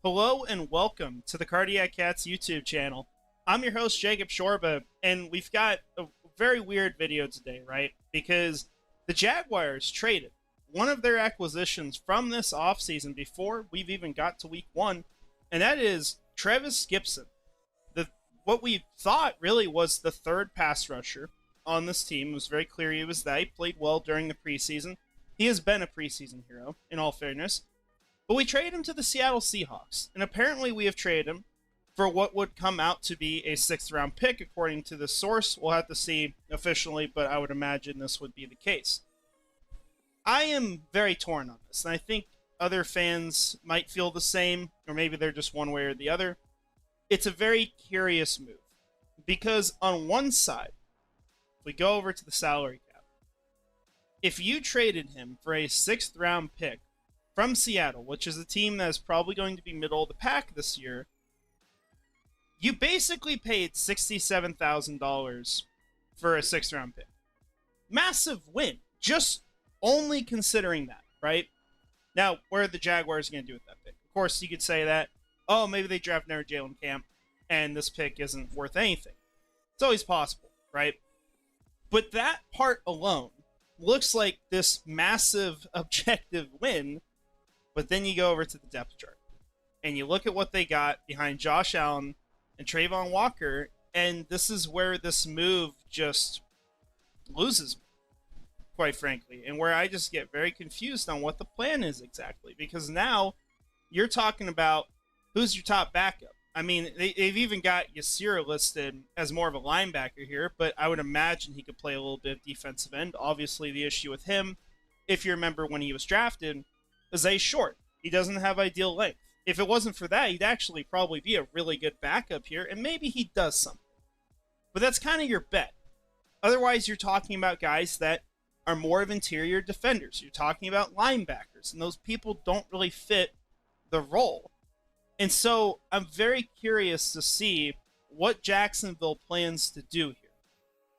Hello and welcome to the Cardiac Cats YouTube channel. I'm your host, Jacob Shorba, and we've got a very weird video today, right? Because the Jaguars traded one of their acquisitions from this offseason before we've even got to week one, and that is Trevis Gipson. What we thought really was the third pass rusher on this team. It was very clear he was that. He played well during the preseason. He has been a preseason hero, in all fairness. But we traded him to the Seattle Seahawks, and apparently we have traded him for what would come out to be a sixth-round pick, according to the source. We'll have to see officially, but I would imagine this would be the case. I am very torn on this, and I think other fans might feel the same, or maybe they're just one way or the other. It's a very curious move, because on one side, if we go over to the salary cap, if you traded him for a sixth-round pick from Seattle, which is a team that is probably going to be middle of the pack this year, you basically paid $67,000 for a sixth-round pick. Massive win, just only considering that, right? Now, what are the Jaguars going to do with that pick? Of course, you could say that, oh, maybe they draft another Jalen Camp, and this pick isn't worth anything. It's always possible, right? But that part alone looks like this massive objective win. But then you go over to the depth chart, and you look at what they got behind Josh Allen and Travon Walker, and this is where this move just loses me, quite frankly, and where I just get very confused on what the plan is exactly, because now you're talking about who's your top backup. I mean, they've even got Yasir listed as more of a linebacker here, but I would imagine he could play a little bit of defensive end. Obviously, the issue with him, if you remember when he was drafted, is that he's short. He doesn't have ideal length. If it wasn't for that, he'd actually probably be a really good backup here, and maybe he does something. But that's kind of your bet. Otherwise, you're talking about guys that are more of interior defenders. You're talking about linebackers, and those people don't really fit the role. And so I'm very curious to see what Jacksonville plans to do here.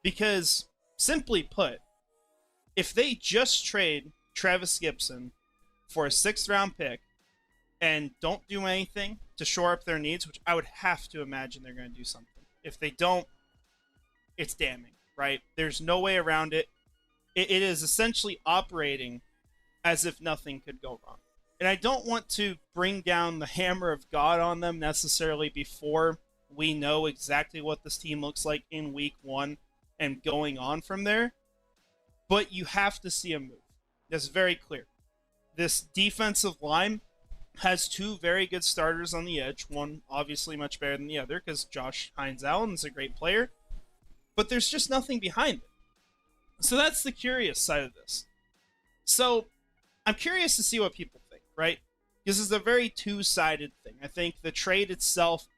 Because, simply put, if they just trade Trevis Gipson for a sixth-round pick and don't do anything to shore up their needs, which I would have to imagine they're going to do something. If they don't, it's damning, right? There's no way around it. It is essentially operating as if nothing could go wrong. And I don't want to bring down the hammer of God on them necessarily before we know exactly what this team looks like in week one and going on from there. But you have to see a move. That's very clear. This defensive line has two very good starters on the edge. One obviously much better than the other because Josh Hines-Allen is a great player. But there's just nothing behind it. So that's the curious side of this. So I'm curious to see what people think, right? This is a very two-sided thing. I think the trade itself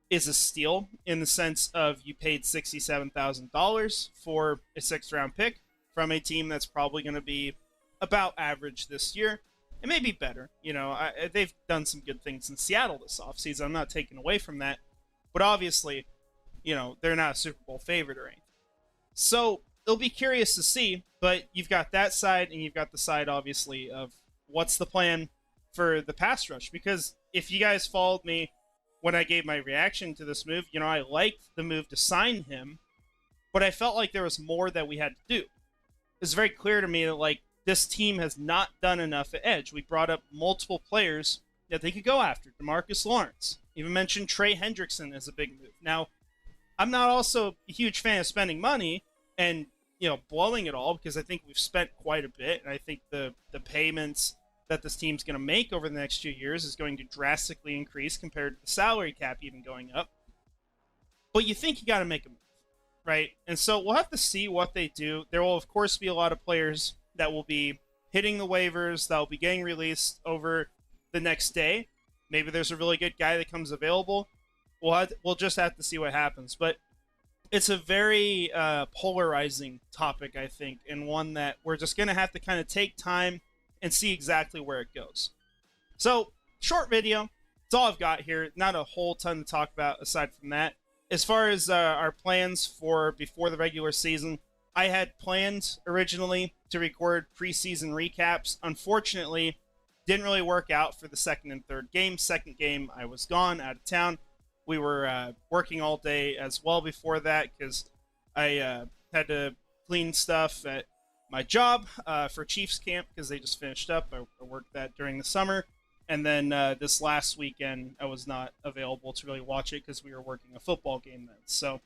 is a steal in the sense of you paid $67,000 for a sixth-round pick from a team that's probably going to be about average this year. It may be better. You know, they've done some good things in Seattle this offseason. I'm not taking away from that. But obviously, you know, they're not a Super Bowl favorite or anything. So it'll be curious to see. But you've got that side, and you've got the side, obviously, of what's the plan for the pass rush. Because if you guys followed me when I gave my reaction to this move, you know, I liked the move to sign him. But I felt like there was more that we had to do. It's very clear to me that, like, this team has not done enough at edge. We brought up multiple players that they could go after. DeMarcus Lawrence. Even mentioned Trey Hendrickson as a big move. Now, I'm not also a huge fan of spending money and, you know, blowing it all because I think we've spent quite a bit. And I think the payments that this team's going to make over the next few years is going to drastically increase compared to the salary cap even going up. But you think you got to make a move, right? And so we'll have to see what they do. There will, of course, be a lot of players that will be hitting the waivers, that will be getting released over the next day. Maybe there's a really good guy that comes available. We'll just have to see what happens. But it's a very polarizing topic, I think, and one that we're just going to have to kind of take time and see exactly where it goes. So, short video. That's all I've got here. Not a whole ton to talk about aside from that. As far as our plans for before the regular season, I had planned originally to record preseason recaps. Unfortunately, Didn't really work out for the second and third game. Second game, I was gone, out of town. We were working all day as well before that because I had to clean stuff at my job for Chiefs camp because they just finished up. I worked that during the summer. And then this last weekend, I was not available to really watch it because we were working a football game then. So,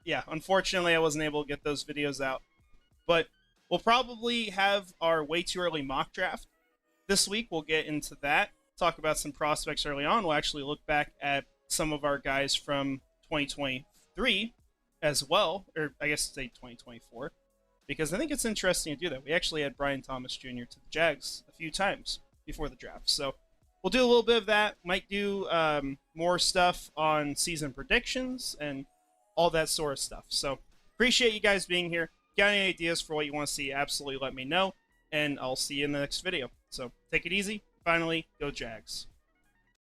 yeah, unfortunately, I wasn't able to get those videos out. But we'll probably have our way too early mock draft this week. We'll get into that, talk about some prospects early on. We'll actually look back at some of our guys from 2023 as well, or I guess say 2024, because I think it's interesting to do that. We actually had Brian Thomas Jr. to the Jags a few times before the draft. So we'll do a little bit of that. Might do more stuff on season predictions and all that sort of stuff. So appreciate you guys being here. Got any ideas for what you want to see, absolutely let me know. And I'll see you in the next video. So take it easy. Finally, go Jags.